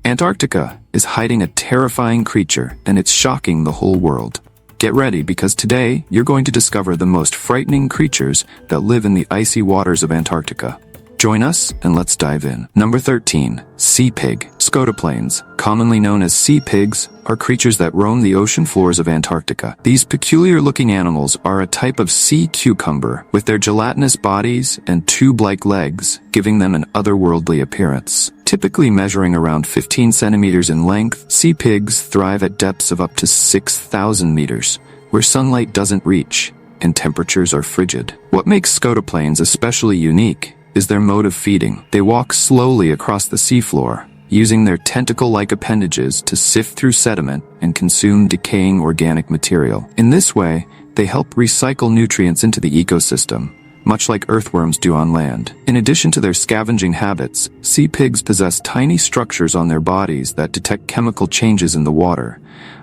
Antarctica is hiding a terrifying creature, and it's shocking the whole world. Get ready, because today you're going to discover the most frightening creatures that live in the icy waters of Antarctica. Join us and let's dive in. Number 13. Sea pig. Scotoplanes, commonly known as sea pigs, are creatures that roam the ocean floors of Antarctica. These peculiar-looking animals are a type of sea cucumber, with their gelatinous bodies and tube-like legs giving them an otherworldly appearance. Typically measuring around 15 centimeters in length, sea pigs thrive at depths of up to 6,000 meters, where sunlight doesn't reach and temperatures are frigid. What makes scotoplanes especially unique is their mode of feeding. They walk slowly across the seafloor, using their tentacle-like appendages to sift through sediment and consume decaying organic material. In this way, they help recycle nutrients into the ecosystem, much like earthworms do on land. In addition to their scavenging habits, sea pigs possess tiny structures on their bodies that detect chemical changes in the water,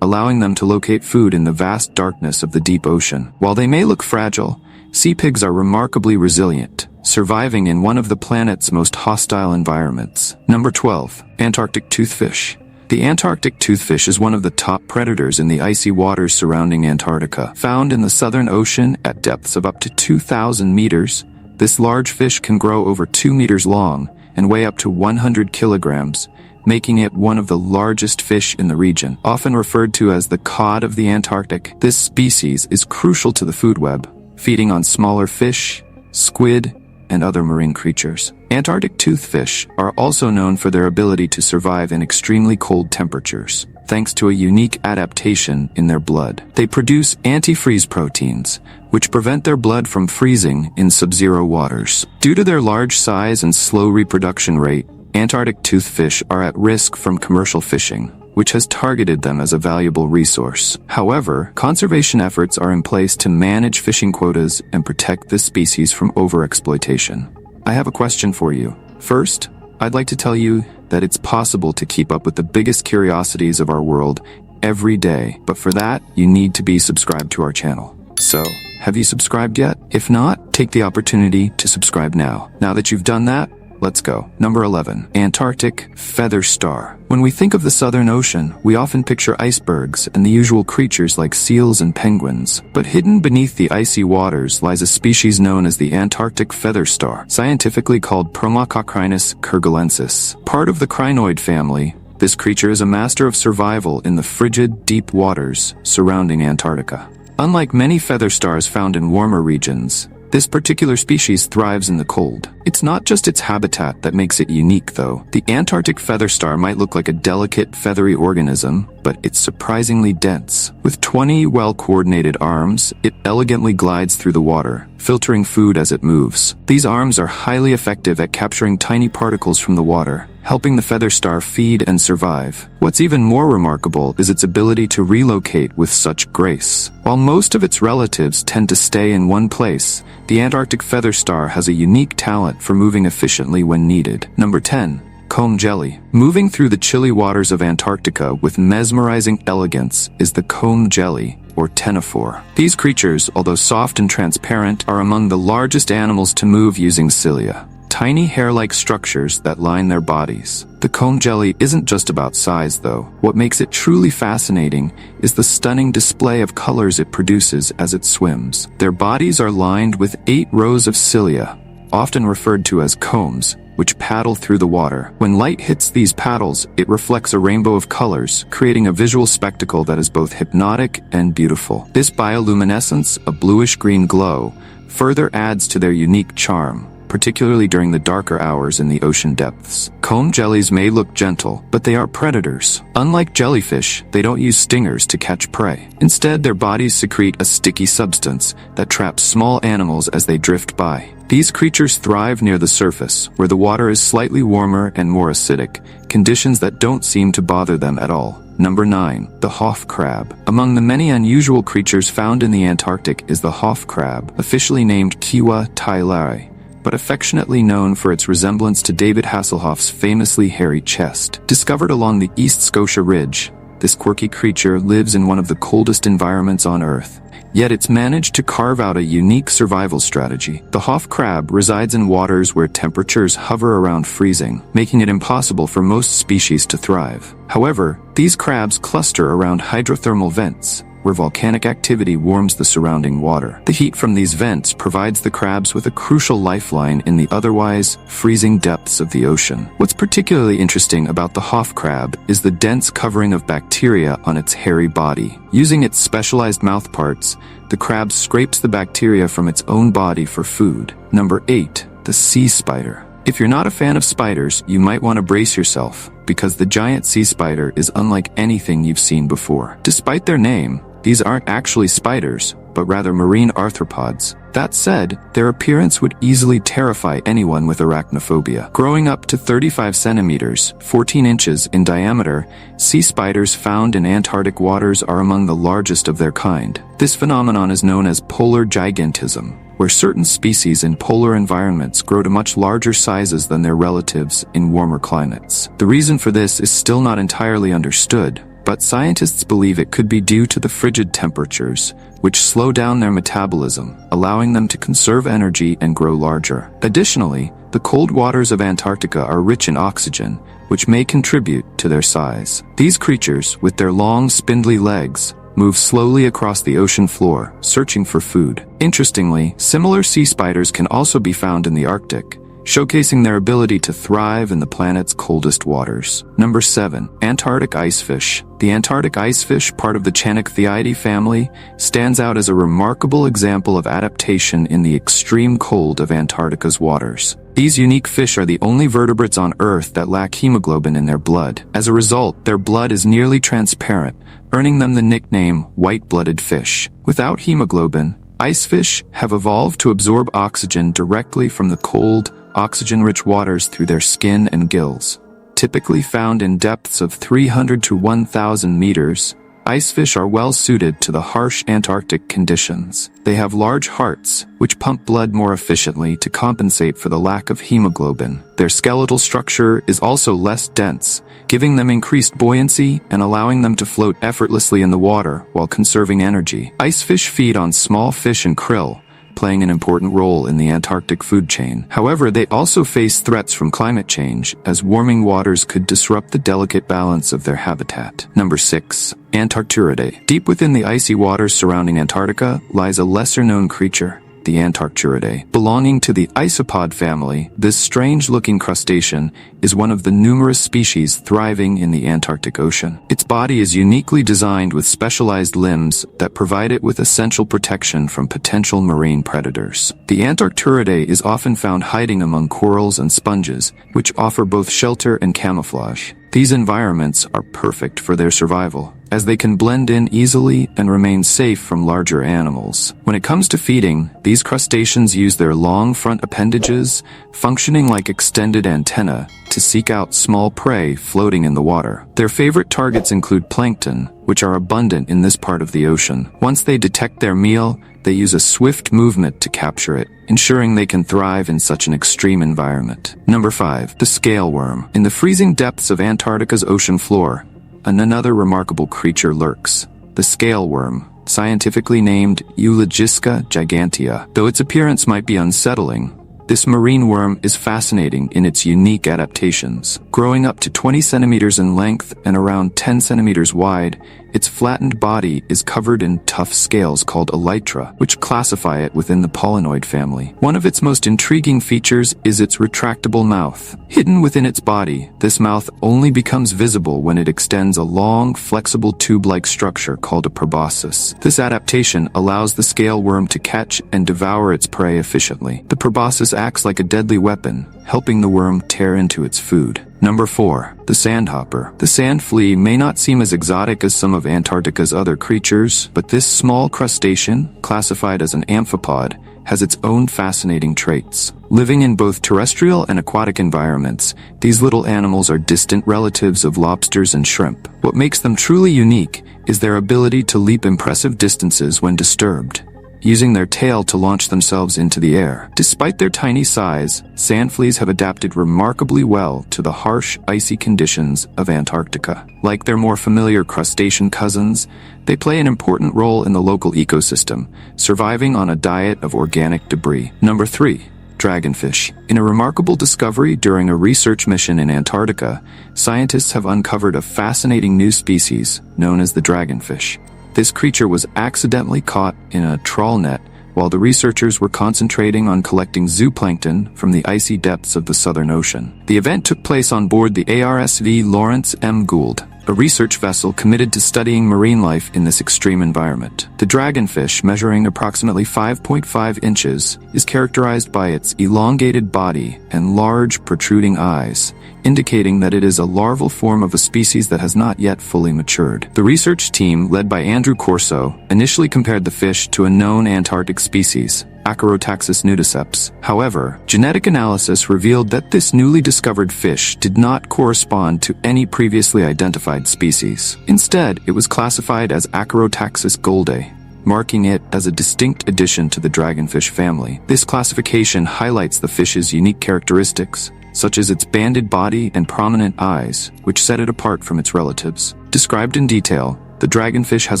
allowing them to locate food in the vast darkness of the deep ocean. While they may look fragile, sea pigs are remarkably resilient, surviving in one of the planet's most hostile environments. Number 12. Antarctic Toothfish. The Antarctic toothfish is one of the top predators in the icy waters surrounding Antarctica. Found in the Southern Ocean at depths of up to 2,000 meters, this large fish can grow over 2 meters long and weigh up to 100 kilograms, making it one of the largest fish in the region. Often referred to as the cod of the Antarctic, this species is crucial to the food web, feeding on smaller fish, squid, and other marine creatures. Antarctic toothfish are also known for their ability to survive in extremely cold temperatures, thanks to a unique adaptation in their blood. They produce antifreeze proteins, which prevent their blood from freezing in sub-zero waters. Due to their large size and slow reproduction rate, Antarctic toothfish are at risk from commercial fishing, which has targeted them as a valuable resource. However, conservation efforts are in place to manage fishing quotas and protect this species from overexploitation. I have a question for you. First, I'd like to tell you that it's possible to keep up with the biggest curiosities of our world every day, but for that, you need to be subscribed to our channel. So, have you subscribed yet? If not, take the opportunity to subscribe now. Now that you've done that, let's go. Number 11. Antarctic feather star. When we think of the Southern Ocean, we often picture icebergs and the usual creatures like seals and penguins. But hidden beneath the icy waters lies a species known as the Antarctic feather star, scientifically called Promachocrinus kerguelensis. Part of the crinoid family, this creature is a master of survival in the frigid, deep waters surrounding Antarctica. Unlike many feather stars found in warmer regions, this particular species thrives in the cold. It's not just its habitat that makes it unique, though. The Antarctic feather star might look like a delicate, feathery organism, but it's surprisingly dense. With 20 well-coordinated arms, it elegantly glides through the water, filtering food as it moves. These arms are highly effective at capturing tiny particles from the water, helping the feather star feed and survive. What's even more remarkable is its ability to relocate with such grace. While most of its relatives tend to stay in one place, the Antarctic feather star has a unique talent for moving efficiently when needed. Number 10. Comb jelly. Moving through the chilly waters of Antarctica with mesmerizing elegance is the comb jelly, or ctenophore. These creatures, although soft and transparent, are among the largest animals to move using cilia, tiny hair-like structures that line their bodies. The comb jelly isn't just about size, though. What makes it truly fascinating is the stunning display of colors it produces as it swims. Their bodies are lined with 8 rows of cilia, often referred to as combs, which paddle through the water. When light hits these paddles, it reflects a rainbow of colors, creating a visual spectacle that is both hypnotic and beautiful. This bioluminescence, a bluish-green glow, further adds to their unique charm, particularly during the darker hours in the ocean depths. Comb jellies may look gentle, but they are predators. Unlike jellyfish, they don't use stingers to catch prey. Instead, their bodies secrete a sticky substance that traps small animals as they drift by. These creatures thrive near the surface, where the water is slightly warmer and more acidic, conditions that don't seem to bother them at all. Number 9. The Hof Crab. Among the many unusual creatures found in the Antarctic is the Hof Crab, officially named Kiwa tyleri, but affectionately known for its resemblance to David Hasselhoff's famously hairy chest. Discovered along the East Scotia Ridge, This quirky creature lives in one of the coldest environments on Earth. Yet it's managed to carve out a unique survival strategy. The Hof crab resides in waters where temperatures hover around freezing, making it impossible for most species to thrive. However, these crabs cluster around hydrothermal vents, where volcanic activity warms the surrounding water. The heat from these vents provides the crabs with a crucial lifeline in the otherwise freezing depths of the ocean. What's particularly interesting about the Hof crab is the dense covering of bacteria on its hairy body. Using its specialized mouthparts, the crab scrapes the bacteria from its own body for food. Number 8. The sea spider. If you're not a fan of spiders, you might want to brace yourself, because the giant sea spider is unlike anything you've seen before. Despite their name, these aren't actually spiders, but rather marine arthropods. That said, their appearance would easily terrify anyone with arachnophobia. Growing up to 35 centimeters, 14 inches in diameter, sea spiders found in Antarctic waters are among the largest of their kind. This phenomenon is known as polar gigantism, where certain species in polar environments grow to much larger sizes than their relatives in warmer climates. The reason for this is still not entirely understood, but scientists believe it could be due to the frigid temperatures, which slow down their metabolism, allowing them to conserve energy and grow larger. Additionally, the cold waters of Antarctica are rich in oxygen, which may contribute to their size. These creatures, with their long, spindly legs, move slowly across the ocean floor, searching for food. Interestingly, similar sea spiders can also be found in the Arctic, showcasing their ability to thrive in the planet's coldest waters. Number 7. Antarctic Ice Fish. The Antarctic ice fish, part of the Channicthiidae family, stands out as a remarkable example of adaptation in the extreme cold of Antarctica's waters. These unique fish are the only vertebrates on Earth that lack hemoglobin in their blood. As a result, their blood is nearly transparent, earning them the nickname white-blooded fish. Without hemoglobin, ice fish have evolved to absorb oxygen directly from the cold, oxygen-rich waters through their skin and gills. Typically found in depths of 300 to 1,000 meters, ice fish are well suited to the harsh Antarctic conditions. They have large hearts, which pump blood more efficiently to compensate for the lack of hemoglobin. Their skeletal structure is also less dense, giving them increased buoyancy and allowing them to float effortlessly in the water while conserving energy. Ice fish feed on small fish and krill, playing an important role in the Antarctic food chain. However, they also face threats from climate change, as warming waters could disrupt the delicate balance of their habitat. Number 6. Antarcturidae. Deep within the icy waters surrounding Antarctica lies a lesser-known creature, the Antarcturidae. Belonging to the isopod family, this strange-looking crustacean is one of the numerous species thriving in the Antarctic Ocean. Its body is uniquely designed with specialized limbs that provide it with essential protection from potential marine predators. The Antarcturidae is often found hiding among corals and sponges, which offer both shelter and camouflage. These environments are perfect for their survival, as they can blend in easily and remain safe from larger animals. When it comes to feeding, these crustaceans use their long front appendages, functioning like extended antennae, to seek out small prey floating in the water. Their favorite targets include plankton, which are abundant in this part of the ocean. Once they detect their meal, they use a swift movement to capture it, ensuring they can thrive in such an extreme environment. Number 5. The scale worm. In the freezing depths of Antarctica's ocean floor, another remarkable creature lurks, the scale worm, scientifically named Eulogisca gigantea. Though its appearance might be unsettling, this marine worm is fascinating in its unique adaptations. Growing up to 20 centimeters in length and around 10 centimeters wide, its flattened body is covered in tough scales called elytra, which classify it within the pollinoid family. One of its most intriguing features is its retractable mouth. Hidden within its body, this mouth only becomes visible when it extends a long, flexible tube-like structure called a proboscis. This adaptation allows the scale worm to catch and devour its prey efficiently. The proboscis acts like a deadly weapon, helping the worm tear into its food. Number 4. The sandhopper. The sand flea may not seem as exotic as some of Antarctica's other creatures, but this small crustacean, classified as an amphipod, has its own fascinating traits. Living in both terrestrial and aquatic environments, these little animals are distant relatives of lobsters and shrimp. What makes them truly unique is their ability to leap impressive distances when disturbed. using their tail to launch themselves into the air. Despite their tiny size, sand fleas have adapted remarkably well to the harsh, icy conditions of Antarctica. Like their more familiar crustacean cousins, they play an important role in the local ecosystem, surviving on a diet of organic debris. Number 3. Dragonfish. In a remarkable discovery during a research mission in Antarctica, scientists have uncovered a fascinating new species known as the dragonfish. This creature was accidentally caught in a trawl net while the researchers were concentrating on collecting zooplankton from the icy depths of the Southern Ocean. The event took place on board the ARSV Lawrence M. Gould, a research vessel committed to studying marine life in this extreme environment. The dragonfish, measuring approximately 5.5 inches, is characterized by its elongated body and large protruding eyes, indicating that it is a larval form of a species that has not yet fully matured. The research team, led by Andrew Corso, initially compared the fish to a known Antarctic species, Acrotaxis nudiceps. However, genetic analysis revealed that this newly discovered fish did not correspond to any previously identified species. Instead, it was classified as Acrotaxis goldae, marking it as a distinct addition to the dragonfish family. This classification highlights the fish's unique characteristics, such as its banded body and prominent eyes, which set it apart from its relatives. Described in detail, the dragonfish has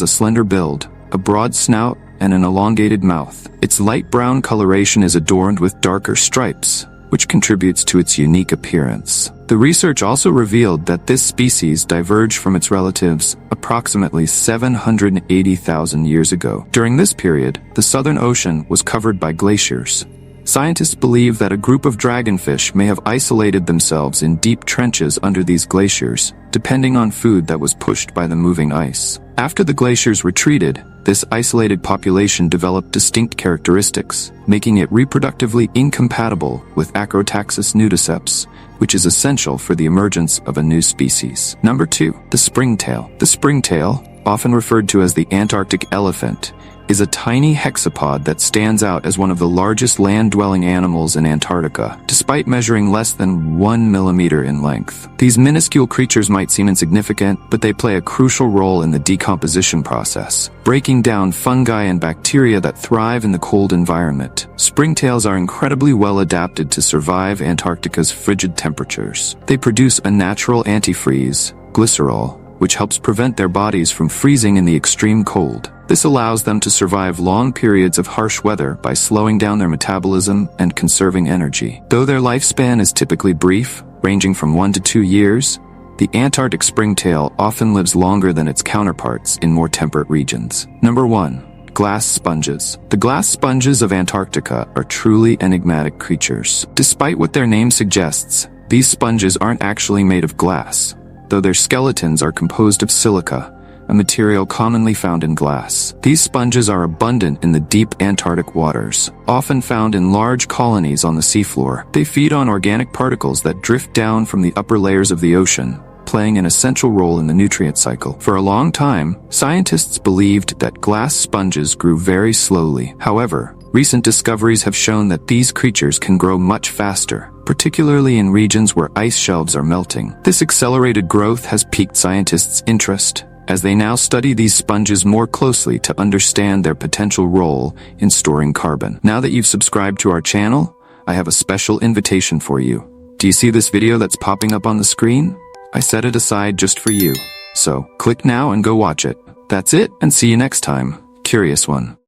a slender build, a broad snout, and an elongated mouth. Its light brown coloration is adorned with darker stripes, which contributes to its unique appearance. The research also revealed that this species diverged from its relatives approximately 780,000 years ago. During this period, the Southern Ocean was covered by glaciers. Scientists believe that a group of dragonfish may have isolated themselves in deep trenches under these glaciers, depending on food that was pushed by the moving ice. After the glaciers retreated, this isolated population developed distinct characteristics, making it reproductively incompatible with Acrotaxis nudiceps, which is essential for the emergence of a new species. Number 2. The springtail. The springtail, often referred to as the Antarctic elephant, is a tiny hexapod that stands out as one of the largest land-dwelling animals in Antarctica, despite measuring less than 1 millimeter in length. These minuscule creatures might seem insignificant, but they play a crucial role in the decomposition process, breaking down fungi and bacteria that thrive in the cold environment. Springtails are incredibly well adapted to survive Antarctica's frigid temperatures. They produce a natural antifreeze, glycerol, which helps prevent their bodies from freezing in the extreme cold. This allows them to survive long periods of harsh weather by slowing down their metabolism and conserving energy. Though their lifespan is typically brief, ranging from 1 to 2 years, the Antarctic springtail often lives longer than its counterparts in more temperate regions. Number 1. Glass sponges. The glass sponges of Antarctica are truly enigmatic creatures. Despite what their name suggests, these sponges aren't actually made of glass, though their skeletons are composed of silica, a material commonly found in glass. These sponges are abundant in the deep Antarctic waters, often found in large colonies on the seafloor. They feed on organic particles that drift down from the upper layers of the ocean, playing an essential role in the nutrient cycle. For a long time, scientists believed that glass sponges grew very slowly. However, recent discoveries have shown that these creatures can grow much faster, particularly in regions where ice shelves are melting. This accelerated growth has piqued scientists' interest, as they now study these sponges more closely to understand their potential role in storing carbon. Now that you've subscribed to our channel, I have a special invitation for you. Do you see this video that's popping up on the screen? I set it aside just for you. So, click now and go watch it. That's it, and see you next time, Curious One.